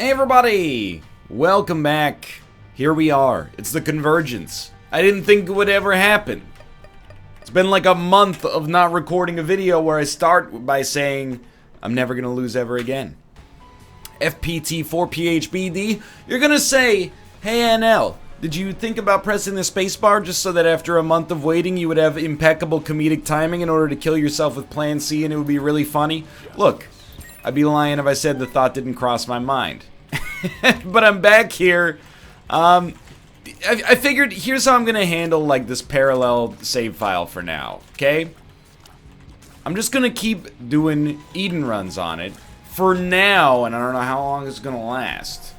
Hey everybody! Welcome back. Here we are. It's the Convergence. I didn't think it would ever happen. It's been like a month of not recording a video where I start by saying, I'm never gonna lose ever again. FPT4PHBD, you're gonna say, hey NL, did you think about pressing the spacebar just so that after a month of waiting you would have impeccable comedic timing in order to kill yourself with Plan C and it would be really funny? Look, I'd be lying if I said the thought didn't cross my mind. But I'm back here. I figured here's how I'm gonna handle like this parallel save file for now, okay? I'm just gonna keep doing Eden runs on it for now, and I don't know how long it's gonna last.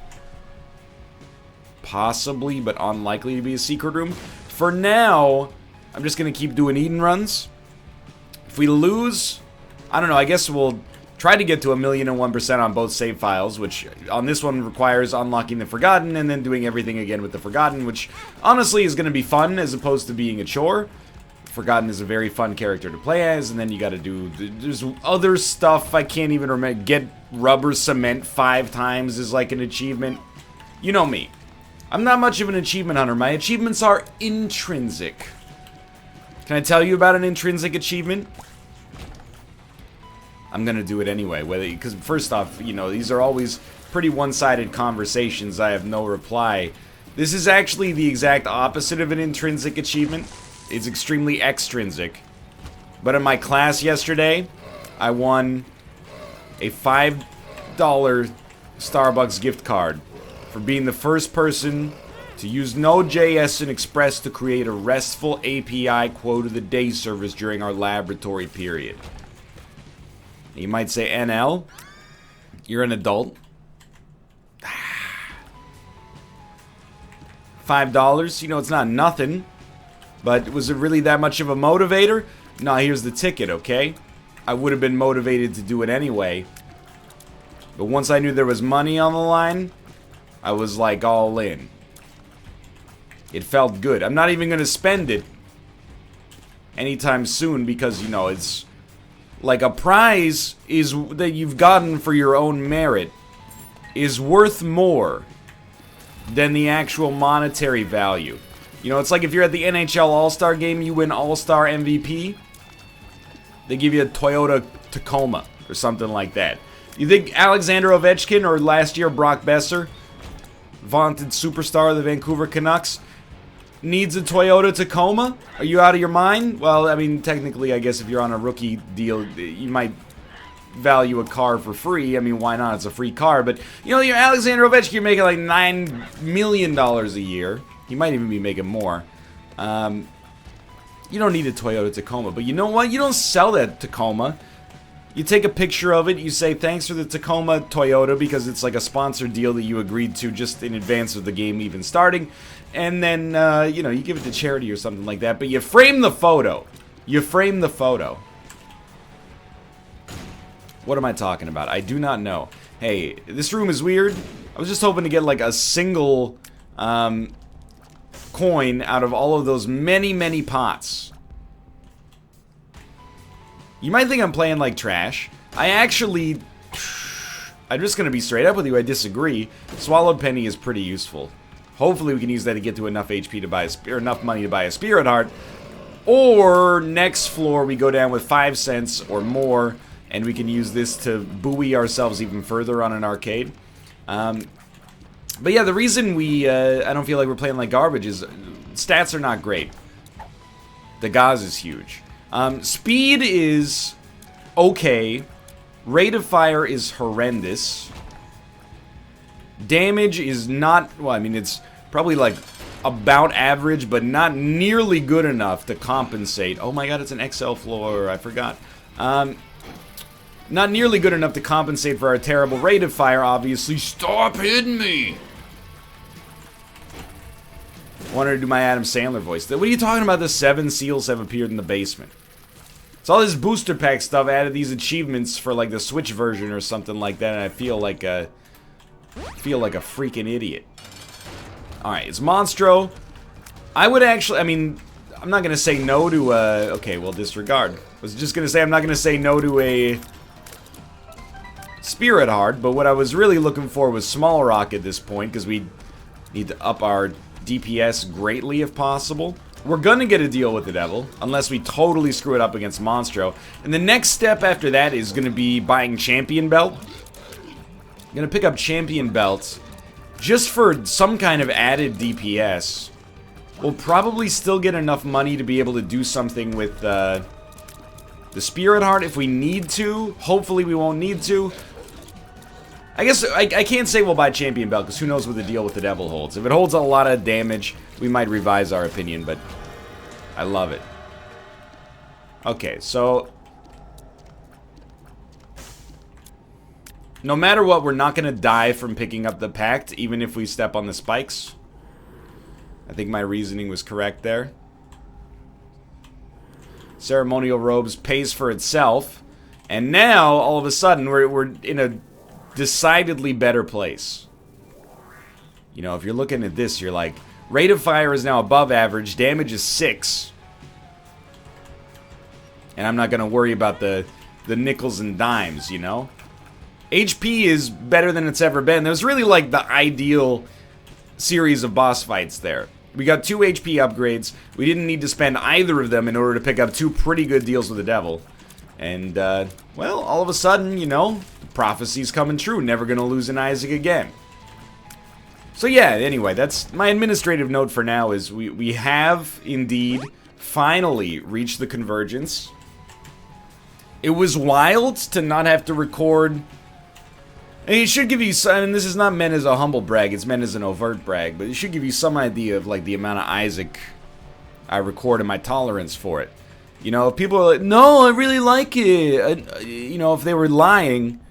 Possibly, but unlikely to be a secret room. For now, I'm just gonna keep doing Eden runs. If we lose, I don't know, I guess we'll try to get to 1,001% on both save files, which on this one requires unlocking the Forgotten and then doing everything again with the Forgotten, which honestly is going to be fun as opposed to being a chore. Forgotten is a very fun character to play as, and then you got to do, there's other stuff I can't even remember. Get rubber cement 5 times is like an achievement. You know me. I'm not much of an achievement hunter. My achievements are intrinsic. Can I tell you about an intrinsic achievement? I'm gonna do it anyway, because first off, you know, these are always pretty one-sided conversations. I have no reply. This is actually the exact opposite of an intrinsic achievement. It's extremely extrinsic. But in my class yesterday, I won a $5 Starbucks gift card for being the first person to use Node.js and Express to create a RESTful API quote of the day service during our laboratory period. You might say, NL, you're an adult. $5, you know, it's not nothing. But was it really that much of a motivator? No, here's the ticket, okay? I would have been motivated to do it anyway. But once I knew there was money on the line, I was like all in. It felt good. I'm not even going to spend it anytime soon because, you know, it's like a prize is that you've gotten for your own merit is worth more than the actual monetary value. You know, it's like if you're at the NHL All-Star game, you win All-Star MVP, they give you a Toyota Tacoma or something like that. You think Alexander Ovechkin or last year Brock Besser, vaunted superstar of the Vancouver Canucks, needs a Toyota Tacoma? Are you out of your mind? Well, I mean, technically, I guess if you're on a rookie deal, you might value a car for free. I mean, why not? It's a free car. But, you know, you're Alexander Ovechkin, you're making like $9 million a year. He might even be making more. You don't need a Toyota Tacoma. But you know what? You don't sell that Tacoma. You take a picture of it, you say thanks for the Tacoma Toyota because it's like a sponsored deal that you agreed to just in advance of the game even starting. And then, you know, you give it to charity or something like that. But you frame the photo. You frame the photo. What am I talking about? I do not know. Hey, this room is weird. I was just hoping to get like a single coin out of all of those many, many pots. You might think I'm playing like trash. I'm just going to be straight up with you. I disagree. Swallowed Penny is pretty useful. Hopefully we can use that to get to enough HP to buy or enough money to buy a Spirit Heart. Or next floor we go down with 5 cents or more and we can use this to buoy ourselves even further on an arcade. But yeah, the reason I don't feel like we're playing like garbage is stats are not great. The Gauss is huge. Speed is okay. Rate of fire is horrendous. Damage is not, well, I mean, it's probably like about average, but not nearly good enough to compensate. Oh my god, it's an XL floor, I forgot. Not nearly good enough to compensate for our terrible rate of fire, obviously. Stop hitting me! I wanted to do my Adam Sandler voice. What are you talking about? The 7 seals have appeared in the basement. It's all this booster pack stuff added these achievements for like the Switch version or something like that, and I feel like a freaking idiot. Alright, it's Monstro. I would actually, I mean, I'm not gonna say no to okay, well, disregard. I was just gonna say I'm not gonna say no to a Spirit Heart, but what I was really looking for was Small Rock at this point, because we need to up our DPS greatly if possible. We're gonna get a deal with the devil, unless we totally screw it up against Monstro. And the next step after that is gonna be buying Champion Belt. I'm gonna pick up Champion Belt just for some kind of added DPS. We'll probably still get enough money to be able to do something with the Spirit Heart if we need to. Hopefully we won't need to. I guess I can't say we'll buy Champion Belt, because who knows what the deal with the devil holds. If it holds a lot of damage, we might revise our opinion, but I love it. Okay, so no matter what, we're not going to die from picking up the Pact, even if we step on the spikes. I think my reasoning was correct there. Ceremonial Robes pays for itself, and now, all of a sudden, we're in a decidedly better place. You know, if you're looking at this, you're like, rate of fire is now above average, damage is 6. And I'm not going to worry about the nickels and dimes, you know? HP is better than it's ever been. There's really like the ideal series of boss fights there. We got 2 HP upgrades. We didn't need to spend either of them in order to pick up 2 pretty good deals with the devil. And, well, all of a sudden, you know, the prophecy's coming true. Never gonna lose an Isaac again. So yeah, anyway, that's my administrative note for now is we have, indeed, finally reached the Convergence. It was wild to not have to record. I mean, it should give you some, and this is not meant as a humble brag, it's meant as an overt brag, but it should give you some idea of, like, the amount of Isaac I record and my tolerance for it. You know, if people are like, no, I really like it. You know, if they were lying,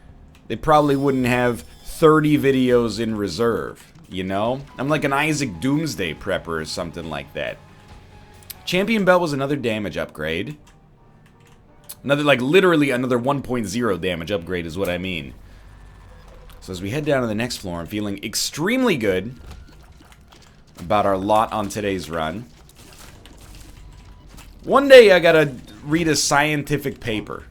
they probably wouldn't have 30 videos in reserve, you know? I'm like an Isaac Doomsday prepper or something like that. Champion Belt was another damage upgrade. Another, like, literally another 1.0 damage upgrade is what I mean. So as we head down to the next floor, I'm feeling extremely good about our lot on today's run. One day I gotta read a scientific paper,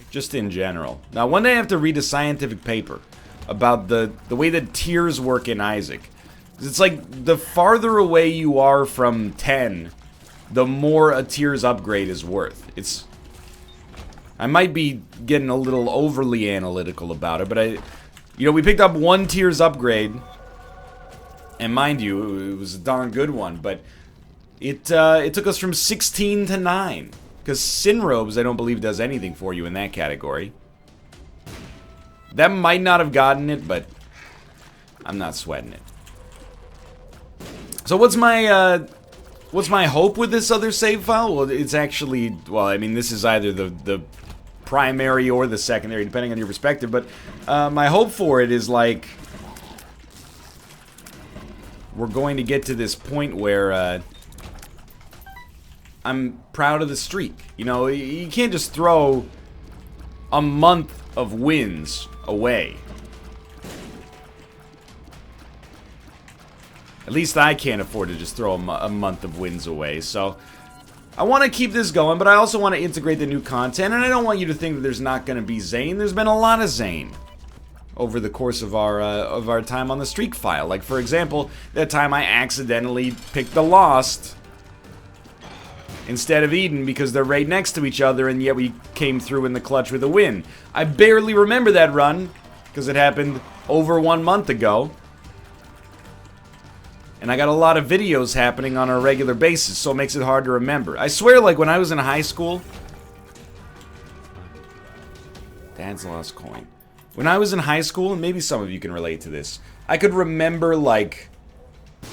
just in general. Now one day I have to read a scientific paper about the way that tiers work in Isaac. It's like the farther away you are from 10, the more a tier's upgrade is worth. I might be getting a little overly analytical about it, but you know, we picked up 1 tier's upgrade, and mind you, it was a darn good one, but it took us from 16 to 9. Because Sin Robes, I don't believe, does anything for you in that category. That might not have gotten it, but I'm not sweating it. So what's my hope with this other save file? Well, it's actually, well, I mean, this is either the primary or the secondary, depending on your perspective, but my hope for it is, like, we're going to get to this point where I'm proud of the streak. You know, you can't just throw a month of wins away. At least I can't afford to just throw a month of wins away, so I want to keep this going, but I also want to integrate the new content, and I don't want you to think that there's not going to be Zane. There's been a lot of Zane over the course of our time on the streak file. Like, for example, that time I accidentally picked the Lost instead of Eden because they're right next to each other, and yet we came through in the clutch with a win. I barely remember that run because it happened over 1 month ago. And I got a lot of videos happening on a regular basis, so it makes it hard to remember. I swear, like, when I was in high school... Dad's lost coin. When I was in high school, and maybe some of you can relate to this, I could remember, like,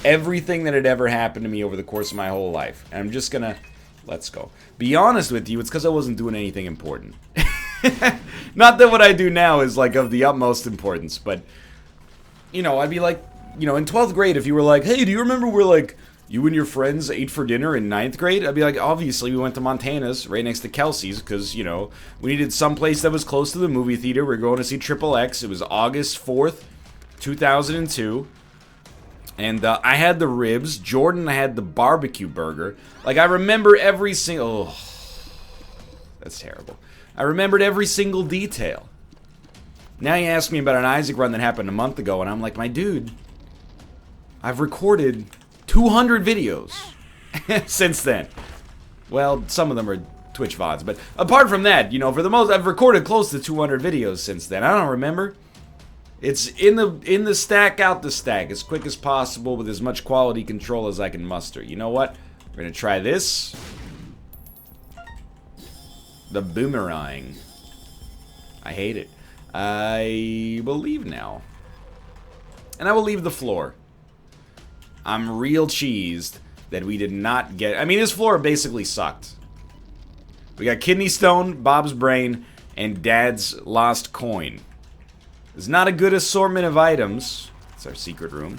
everything that had ever happened to me over the course of my whole life. And I'm just gonna... Let's go. Be honest with you, it's because I wasn't doing anything important. Not that what I do now is, like, of the utmost importance, but... You know, I'd be like... You know, in 12th grade, if you were like, hey, do you remember where, like, you and your friends ate for dinner in 9th grade? I'd be like, obviously, we went to Montana's, right next to Kelsey's, because, you know, we needed some place that was close to the movie theater. We were going to see Triple X. It was August 4th, 2002. And I had the ribs. Jordan had the barbecue burger. Like, I remember every single... Oh, that's terrible. I remembered every single detail. Now you ask me about an Isaac run that happened a month ago, and I'm like, my dude, I've recorded 200 videos since then. Well, some of them are Twitch VODs, but apart from that, you know, for the most, I've recorded close to 200 videos since then. I don't remember. It's in the stack, out the stack, as quick as possible with as much quality control as I can muster. You know what? We're gonna try this. The boomerang. I hate it. I will leave now. And I will leave the floor. I'm real cheesed that we did not get... I mean, this floor basically sucked. We got Kidney Stone, Bob's Brain, and Dad's Lost Coin. It's not a good assortment of items. It's our secret room.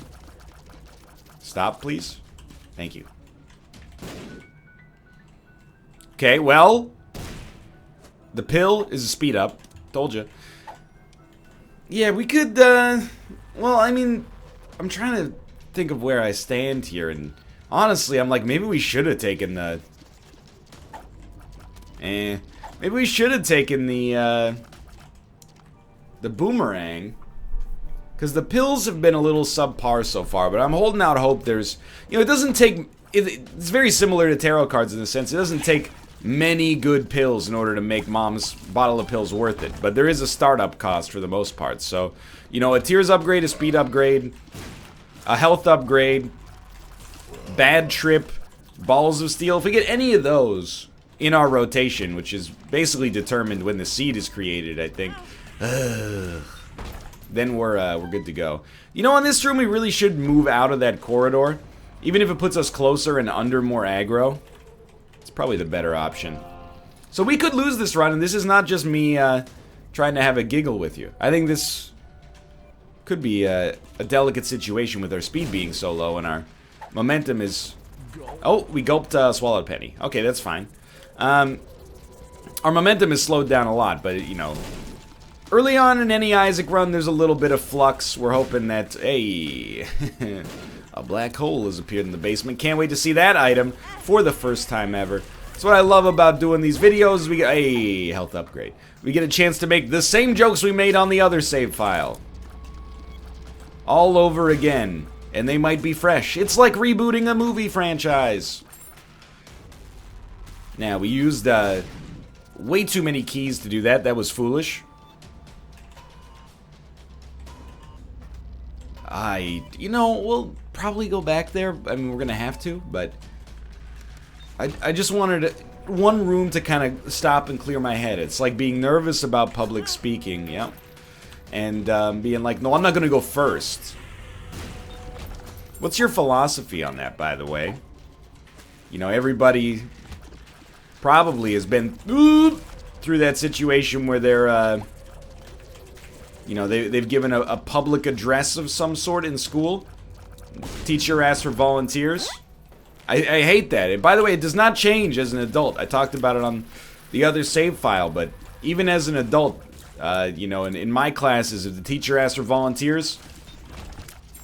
Stop, please. Thank you. Okay, well... The pill is a speed up. Told you. Yeah, we could, well, I mean, I'm trying to think of where I stand here, and honestly, I'm like, maybe we should have taken the... Maybe we should have taken the boomerang. Because the pills have been a little subpar so far, but I'm holding out hope there's... You know, it doesn't take... It's very similar to tarot cards in the sense it doesn't take many good pills in order to make Mom's bottle of pills worth it. But there is a startup cost for the most part. So, you know, a tears upgrade, a speed upgrade, a health upgrade, bad trip, balls of steel. If we get any of those in our rotation, which is basically determined when the seed is created, I think, then we're good to go. You know, in this room, we really should move out of that corridor. Even if it puts us closer and under more aggro. It's probably the better option. So we could lose this run, and this is not just me trying to have a giggle with you. I think this could be a delicate situation with our speed being so low and our momentum is... Oh, we gulped Swallowed Penny. Okay, that's fine. Our momentum is slowed down a lot, but, you know... Early on in any Isaac run, there's a little bit of flux. We're hoping that... Hey... A black hole has appeared in the basement. Can't wait to see that item for the first time ever. That's what I love about doing these videos. We get a health upgrade. We get a chance to make the same jokes we made on the other save file. All over again. And they might be fresh. It's like rebooting a movie franchise. Now, we used way too many keys to do that. That was foolish. You know, we'll probably go back there. I mean, we're gonna have to, but I just wanted one room to kind of stop and clear my head. It's like being nervous about public speaking, yeah, and being like, no, I'm not gonna go first. What's your philosophy on that, by the way? You know, everybody probably has been through that situation where they're you know, they've given a public address of some sort in school. Teacher asks for volunteers. I hate that. And by the way, it does not change as an adult. I talked about it on the other save file, but even as an adult, you know, in my classes, if the teacher asks for volunteers,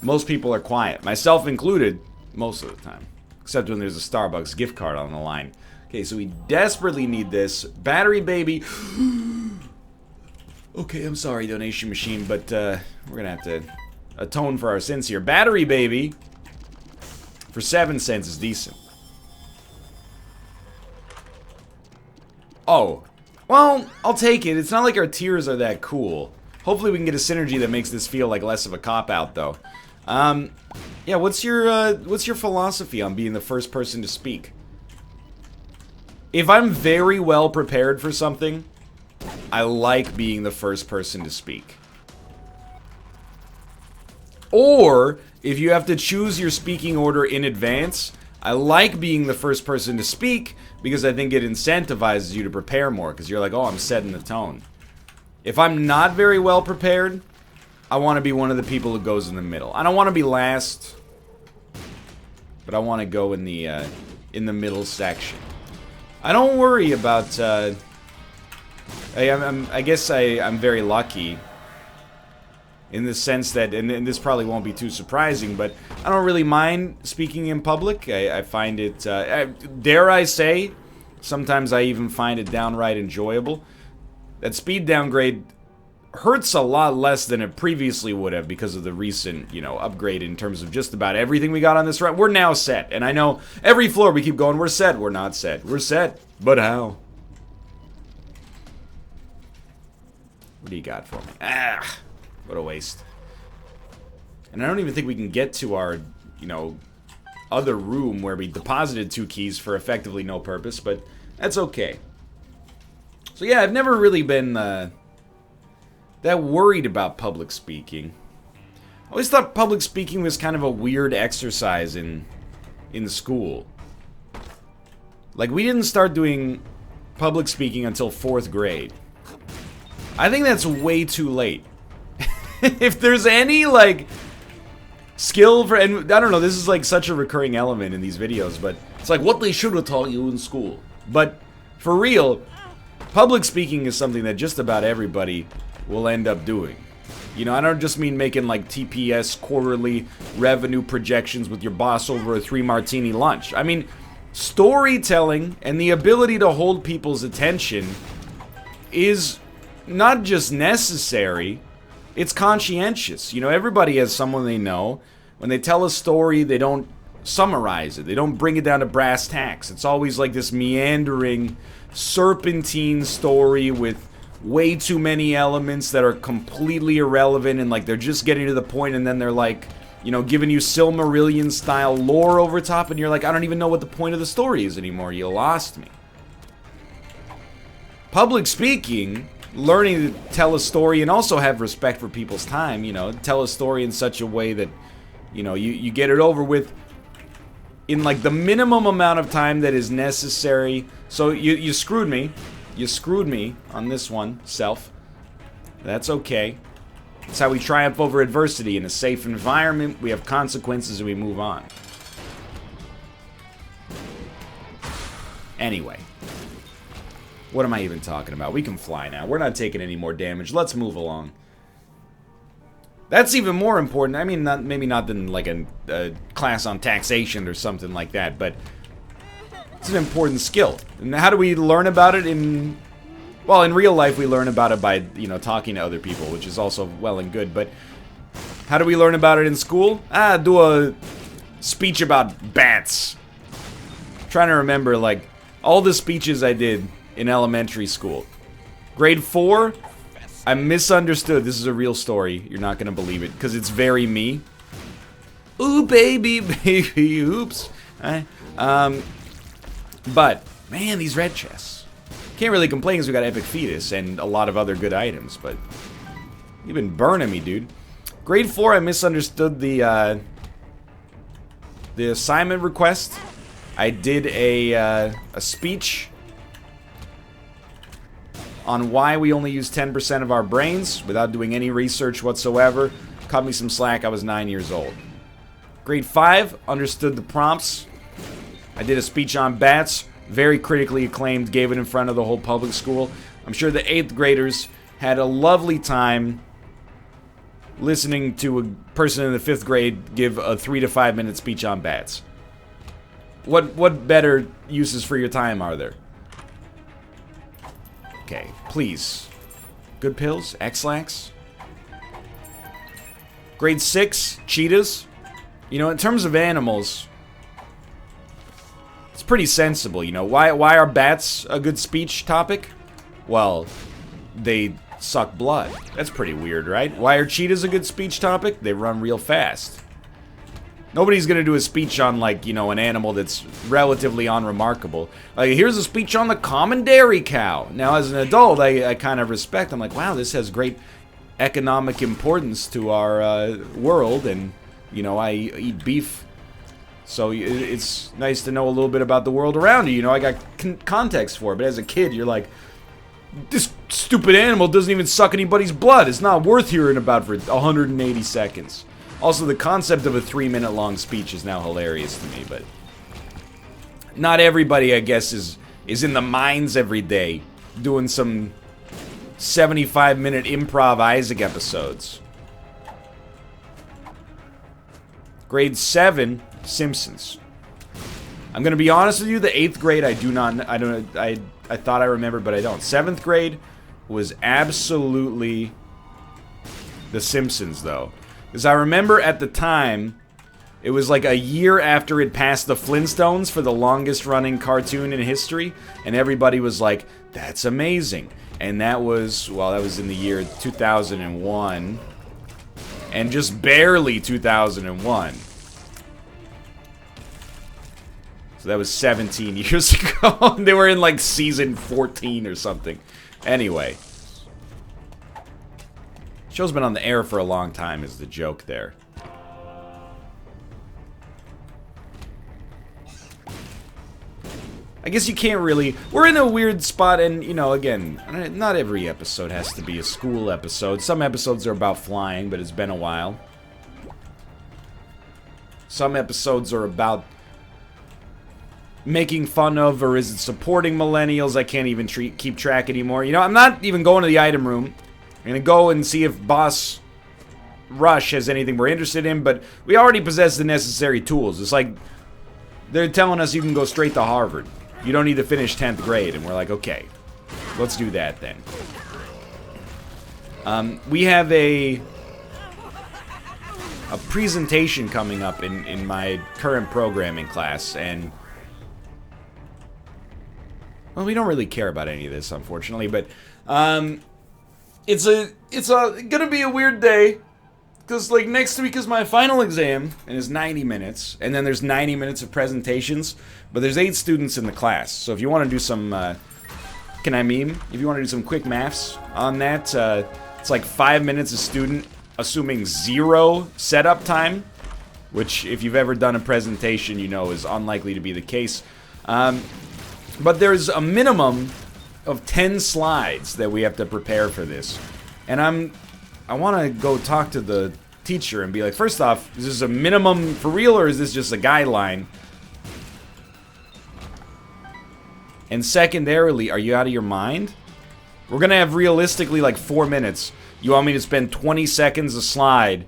most people are quiet. Myself included, most of the time. Except when there's a Starbucks gift card on the line. Okay, so we desperately need this. Battery baby... Okay, I'm sorry, donation machine, but we're gonna have to atone for our sins here. Battery baby for 7 cents is decent. Oh, well, I'll take it. It's not like our tiers are that cool. Hopefully we can get a synergy that makes this feel like less of a cop-out, though. Yeah, what's your philosophy on being the first person to speak? If I'm very well prepared for something, I like being the first person to speak. Or, if you have to choose your speaking order in advance, I like being the first person to speak because I think it incentivizes you to prepare more because you're like, oh, I'm setting the tone. If I'm not very well prepared, I want to be one of the people who goes in the middle. I don't want to be last, but I want to go in the middle section. I don't worry about... I guess I'm very lucky in the sense that, and this probably won't be too surprising, but I don't really mind speaking in public. I find it, dare I say, sometimes I even find it downright enjoyable. That speed downgrade hurts a lot less than it previously would have because of the recent, you know, upgrade in terms of just about everything we got on this run. We're now set. And I know every floor we keep going, we're set. We're not set. We're set. But how? What do you got for me? Ah, what a waste. And I don't even think we can get to our, you know, other room where we deposited 2 keys for effectively no purpose, but that's okay. So yeah, I've never really been that worried about public speaking. I always thought public speaking was kind of a weird exercise in school. Like, we didn't start doing public speaking until 4th grade. I think that's way too late. If there's any, like, skill for, and I don't know, this is like such a recurring element in these videos, but it's like what they should have taught you in school. But for real, public speaking is something that just about everybody will end up doing. You know, I don't just mean making like TPS quarterly revenue projections with your boss over a 3-martini lunch. I mean, storytelling and the ability to hold people's attention is not just necessary, it's conscientious. You know, everybody has someone they know. When they tell a story, they don't summarize it. They don't bring it down to brass tacks. It's always like this meandering, serpentine story with way too many elements that are completely irrelevant, and like they're just getting to the point, and then they're like, you know, giving you Silmarillion style lore over top, and you're like, I don't even know what the point of the story is anymore. You lost me. Public speaking, learning to tell a story and also have respect for people's time, you know, tell a story in such a way that, you know, you get it over with in like the minimum amount of time that is necessary. So you screwed me. You screwed me on this one, self. That's okay. It's how we triumph over adversity. In a safe environment, we have consequences and we move on. Anyway. What am I even talking about? We can fly now. We're not taking any more damage. Let's move along. That's even more important. I mean, maybe not than like a class on taxation or something like that, but it's an important skill. And how do we learn about it in... Well, in real life, we learn about it by, you know, talking to other people, which is also well and good, but how do we learn about it in school? Do a speech about bats. I'm trying to remember, like, all the speeches I did in elementary school. Grade 4, I misunderstood. This is a real story. You're not going to believe it, because it's very me. Ooh, baby, baby, oops. But, man, these red chests. Can't really complain because we got Epic Fetus and a lot of other good items, but you've been burning me, dude. Grade 4, I misunderstood the assignment request. I did a speech on why we only use 10% of our brains without doing any research whatsoever. Cut me some slack, I was 9 years old. Grade 5, understood the prompts. I did a speech on bats, very critically acclaimed, gave it in front of the whole public school. I'm sure the 8th graders had a lovely time listening to a person in the 5th grade give a 3 to 5 minute speech on bats. What better uses for your time are there? Okay, please. Good pills? X-Lax? Grade 6, cheetahs. You know, in terms of animals, it's pretty sensible, you know. Why are bats a good speech topic? Well, they suck blood. That's pretty weird, right? Why are cheetahs a good speech topic? They run real fast. Nobody's gonna do a speech on, like, you know, an animal that's relatively unremarkable. Like, here's a speech on the common dairy cow. Now, as an adult, I kind of respect. I'm like, wow, this has great economic importance to our world, and, you know, I eat beef. So it's nice to know a little bit about the world around you. You know, I got context for it. But as a kid, you're like, this stupid animal doesn't even suck anybody's blood. It's not worth hearing about for 180 seconds. Also, the concept of a 3-minute long speech is now hilarious to me, but not everybody, I guess, is in the mines every day doing some 75-minute improv Isaac episodes. Grade 7, Simpsons. I'm gonna be honest with you, the 8th grade I thought I remembered, but I don't. 7th grade was absolutely The Simpsons, though. Because I remember at the time, it was like a year after it passed the Flintstones for the longest running cartoon in history, and everybody was like, that's amazing. And that was, well, that was in the year 2001, and just barely 2001. So that was 17 years ago. They were in like season 14 or something. Anyway. Show's been on the air for a long time is the joke there. I guess you can't really... We're in a weird spot, and, you know, again, not every episode has to be a school episode. Some episodes are about flying, but it's been a while. Some episodes are about making fun of, or is it supporting millennials? I can't even keep track anymore. You know, I'm not even going to the item room. I'm gonna go and see if Boss Rush has anything we're interested in, but we already possess the necessary tools. It's like they're telling us you can go straight to Harvard. You don't need to finish 10th grade, and we're like, okay, let's do that then. We have a presentation coming up in my current programming class, and well, we don't really care about any of this, unfortunately, but it's gonna be a weird day, because like next week is my final exam, and it's 90 minutes, and then there's 90 minutes of presentations, but there's 8 students in the class, so if you want to do some, can I meme? If you want to do some quick maths on that, it's like 5 minutes a student, assuming 0 setup time, which if you've ever done a presentation, you know is unlikely to be the case. But there's a minimum of 10 slides that we have to prepare for this. And I want to go talk to the teacher and be like, first off, is this a minimum for real, or is this just a guideline? And secondarily, are you out of your mind? We're going to have realistically like 4 minutes. You want me to spend 20 seconds a slide,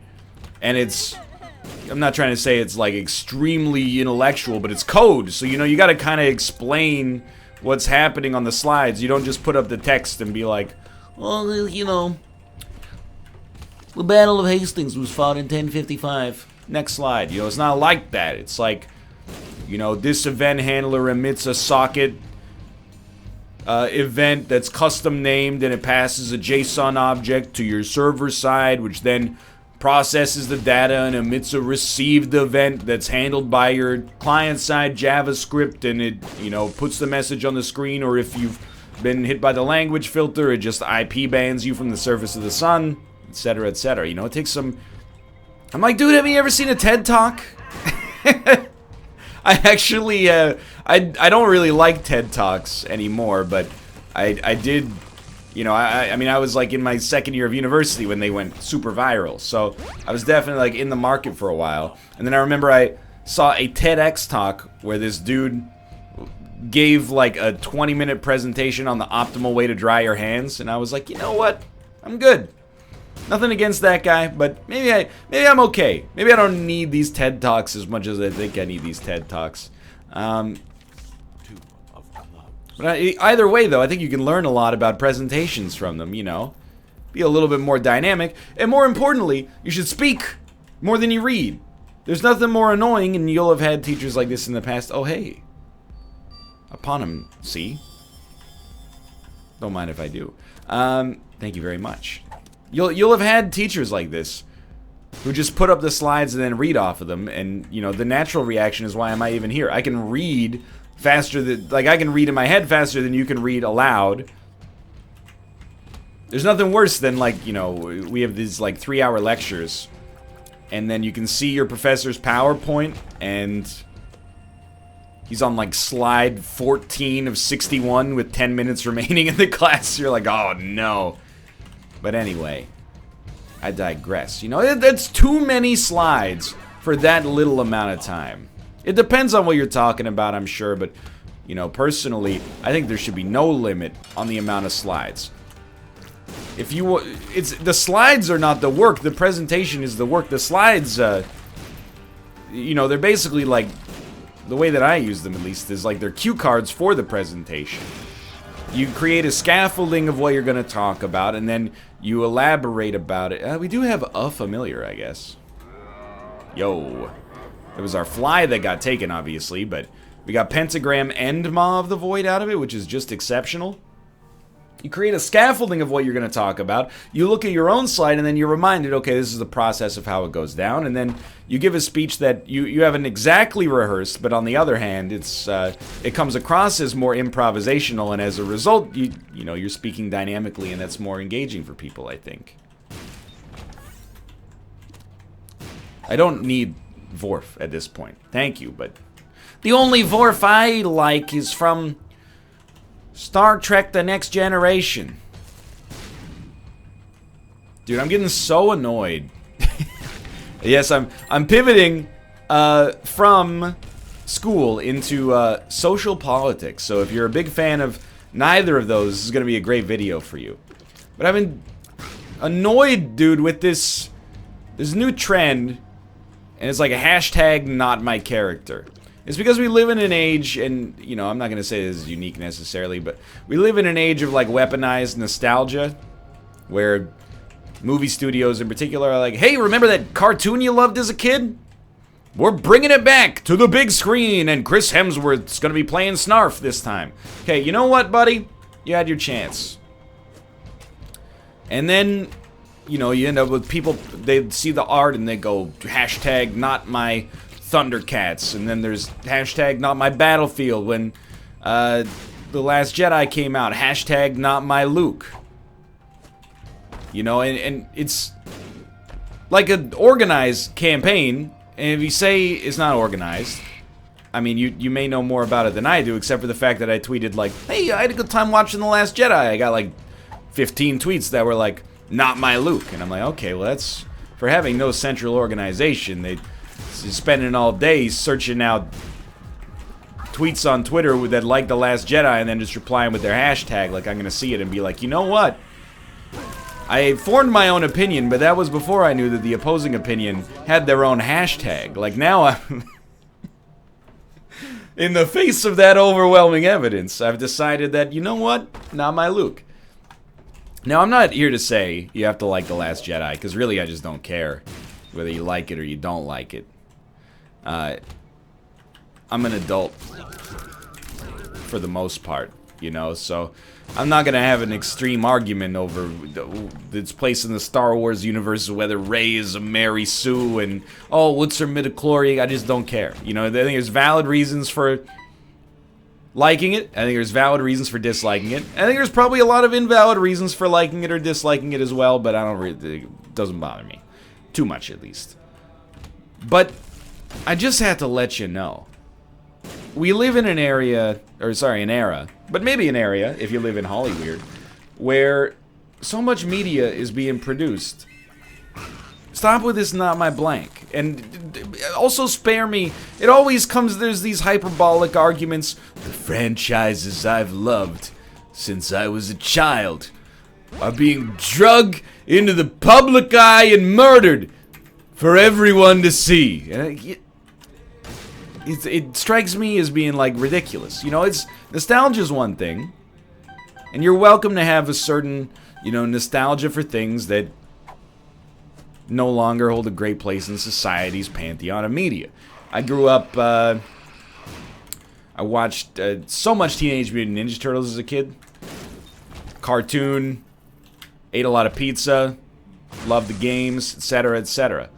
and it's... I'm not trying to say it's like extremely intellectual, but it's code. So, you know, you got to kind of explain what's happening on the slides. You don't just put up the text and be like, well, you know, the Battle of Hastings was fought in 1055. Next slide. You know, it's not like that. It's like, you know, this event handler emits a socket event that's custom named, and it passes a JSON object to your server side, which then processes the data and emits a received event that's handled by your client-side JavaScript, and it, you know, puts the message on the screen, or if you've been hit by the language filter, it just IP bans you from the surface of the sun, etc., etc. You know, it takes some... I'm like, dude, have you ever seen a TED Talk? I actually, I don't really like TED Talks anymore, but I did... You know, I mean, I was like in my second year of university when they went super viral. So I was definitely like in the market for a while. And then I remember I saw a TEDx talk where this dude gave like a 20-minute presentation on the optimal way to dry your hands. And I was like, you know what? I'm good. Nothing against that guy, but maybe I'm okay. Maybe I don't need these TED Talks as much as I think I need these TED Talks. But either way, though, I think you can learn a lot about presentations from them, you know. Be a little bit more dynamic. And more importantly, you should speak more than you read. There's nothing more annoying, and you'll have had teachers like this in the past. Oh, hey. Upon him, see? Don't mind if I do. Thank you very much. You'll have had teachers like this who just put up the slides and then read off of them, and, you know, the natural reaction is, why am I even here? I can read... faster than, like, I can read in my head faster than you can read aloud. There's nothing worse than, like, you know, we have these, like, 3-hour lectures, and then you can see your professor's PowerPoint, and he's on, like, slide 14 of 61 with 10 minutes remaining in the class. You're like, oh, no. But anyway, I digress. You know, that's too many slides for that little amount of time. It depends on what you're talking about, I'm sure, but, you know, personally, I think there should be no limit on the amount of slides. If you, the slides are not the work, the presentation is the work. The slides, you know, they're basically like, the way that I use them at least, is like they're cue cards for the presentation. You create a scaffolding of what you're going to talk about, and then you elaborate about it. We do have a familiar, I guess. Yo. It was our fly that got taken, obviously, but we got Pentagram and Maw of the Void out of it, which is just exceptional. You create a scaffolding of what you're going to talk about. You look at your own slide, and then you're reminded, okay, this is the process of how it goes down. And then you give a speech that you haven't exactly rehearsed, but on the other hand, it comes across as more improvisational, and as a result, you're speaking dynamically, and that's more engaging for people, I think. I don't need Vorf at this point. Thank you, but the only Vorf I like is from Star Trek The Next Generation. Dude, I'm getting so annoyed. Yes, I'm pivoting from school into social politics. So if you're a big fan of neither of those, this is going to be a great video for you. But I've been annoyed, dude, with this new trend, and it's like a hashtag not my character. It's because we live in an age, and, I'm not going to say this is unique necessarily, but we live in an age of, like, weaponized nostalgia, where movie studios in particular are like, hey, remember that cartoon you loved as a kid? We're bringing it back to the big screen, and Chris Hemsworth's going to be playing Snarf this time. Okay, you know what, buddy? You had your chance. And then, you end up with people, they see the art, and they go, hashtag not my Thundercats, and then there's hashtag not my Battlefield when The Last Jedi came out, hashtag not my Luke. And it's like an organized campaign, and if you say it's not organized, I mean, you may know more about it than I do, except for the fact that I tweeted like, hey, I had a good time watching The Last Jedi. I got like 15 tweets that were like, not my Luke, and I'm like, okay, well that's, for having no central organization, they spending all day searching out tweets on Twitter that like The Last Jedi and then just replying with their hashtag like I'm gonna see it and be like, you know what? I formed my own opinion, but that was before I knew that the opposing opinion had their own hashtag. Like now I'm in the face of that overwhelming evidence, I've decided that, you know what? Not my Luke. Now I'm not here to say you have to like The Last Jedi, because really I just don't care whether you like it or you don't like it. I'm an adult for the most part, so I'm not gonna have an extreme argument over its place in the Star Wars universe, whether Rey is a Mary Sue and, oh, what's her midichlorian. I just don't care. I think there's valid reasons for liking it. I think there's valid reasons for disliking it. I think there's probably a lot of invalid reasons for liking it or disliking it as well, but it doesn't bother me. Too much, at least. But I just had to let you know. We live in an era, but maybe an area, if you live in Hollyweird, where so much media is being produced. Stop with this not my blank. And also spare me. It always comes, there's these hyperbolic arguments. The franchises I've loved since I was a child are being drug into the public eye and murdered for everyone to see. It strikes me as being, like, ridiculous. Nostalgia's one thing, and you're welcome to have a certain, nostalgia for things that no longer hold a great place in society's pantheon of media. I grew up, I watched so much Teenage Mutant Ninja Turtles as a kid. Cartoon, ate a lot of pizza, loved the games, etc., etc.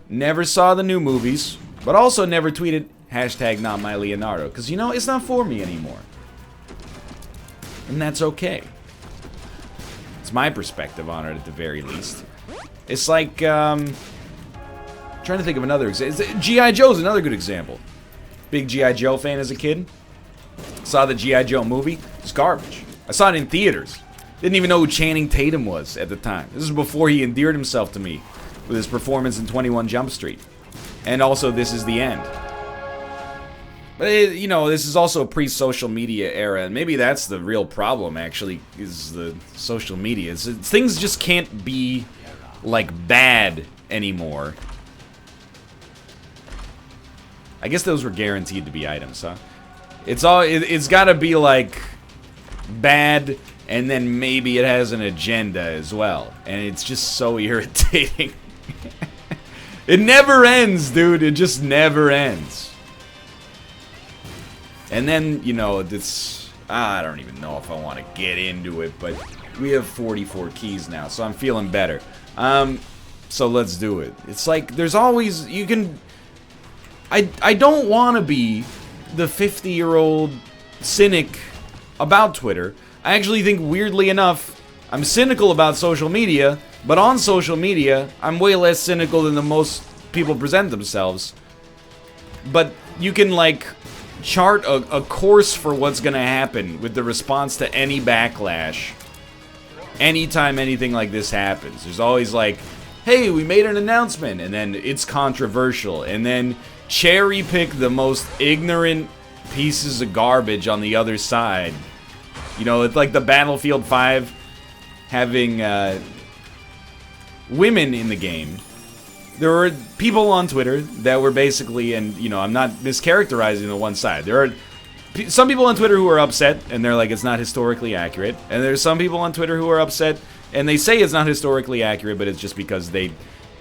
Never saw the new movies, but also never tweeted hashtag not my Leonardo, because it's not for me anymore. And that's okay. It's my perspective on it at the very least. It's like, trying to think of another example. G.I. Joe's another good example. Big G.I. Joe fan as a kid. Saw the G.I. Joe movie. It's garbage. I saw it in theaters. Didn't even know who Channing Tatum was at the time. This is before he endeared himself to me with his performance in 21 Jump Street. And also, This Is the End. But, this is also a pre-social media era, and maybe that's the real problem, actually, is the social media. Things just can't be, like, bad anymore. I guess those were guaranteed to be items, huh? It's gotta be, like, bad, and then maybe it has an agenda as well. And it's just so irritating. It never ends, dude. It just never ends. And then, you know, it's... I don't even know if I want to get into it, but we have 44 keys now, so I'm feeling better. So let's do it. It's like, there's always... You can... I don't want to be the 50-year-old cynic about Twitter. I actually think, weirdly enough, I'm cynical about social media, but on social media, I'm way less cynical than the most people present themselves. But you can, like, chart a course for what's gonna happen with the response to any backlash. Anytime anything like this happens, there's always like, hey, we made an announcement, and then it's controversial, and then cherry pick the most ignorant pieces of garbage on the other side. You know, it's like the Battlefield 5 having women in the game. There were people on Twitter that were basically, and you know, I'm not mischaracterizing the one side. There are some people on Twitter who are upset, and they're like, it's not historically accurate. And there's some people on Twitter who are upset, and they say it's not historically accurate, but it's just because they,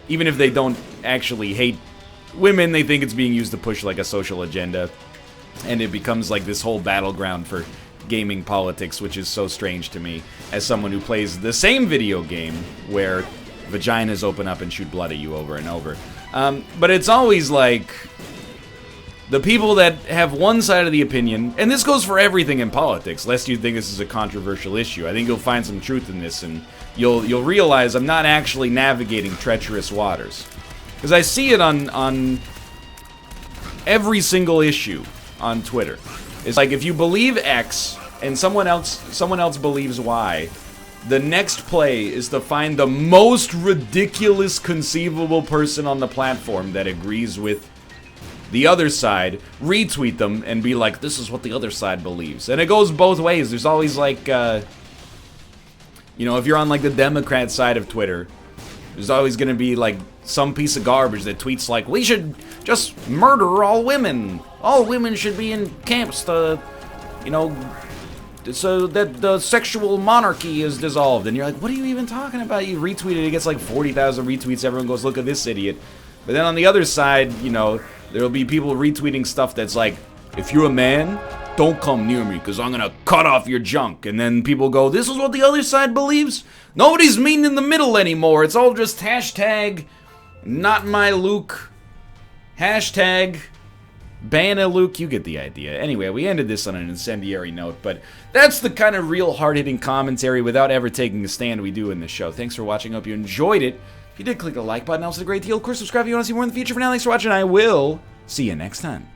even if they don't actually hate women, they think it's being used to push like a social agenda. And it becomes like this whole battleground for gaming politics, which is so strange to me as someone who plays the same video game where vaginas open up and shoot blood at you over and over. But it's always like the people that have one side of the opinion, and this goes for everything in politics, lest you think this is a controversial issue. I think you'll find some truth in this, and you'll realize I'm not actually navigating treacherous waters. Because I see it on every single issue on Twitter. It's like, if you believe X and someone else believes Y, the next play is to find the most ridiculous conceivable person on the platform that agrees with the other side, retweet them, and be like, this is what the other side believes. And it goes both ways. There's always like, you know, if you're on like the Democrat side of Twitter, there's always going to be like some piece of garbage that tweets like, we should just murder all women. All women should be in camps to, you know, so that the sexual monarchy is dissolved. And you're like, what are you even talking about? You retweet it, it gets like 40,000 retweets, everyone goes, look at this idiot. But then on the other side, you know, there'll be people retweeting stuff that's like, if you're a man, don't come near me, because I'm gonna cut off your junk. And then people go, this is what the other side believes? Nobody's meeting in the middle anymore. It's all just hashtag not my Luke, hashtag ban a Luke. You get the idea. Anyway, we ended this on an incendiary note, but that's the kind of real hard-hitting commentary without ever taking a stand we do in this show. Thanks for watching. Hope you enjoyed it. If you did, click the like button. That helps a great deal. Of course, subscribe if you want to see more in the future. For now, thanks for watching. I will see you next time.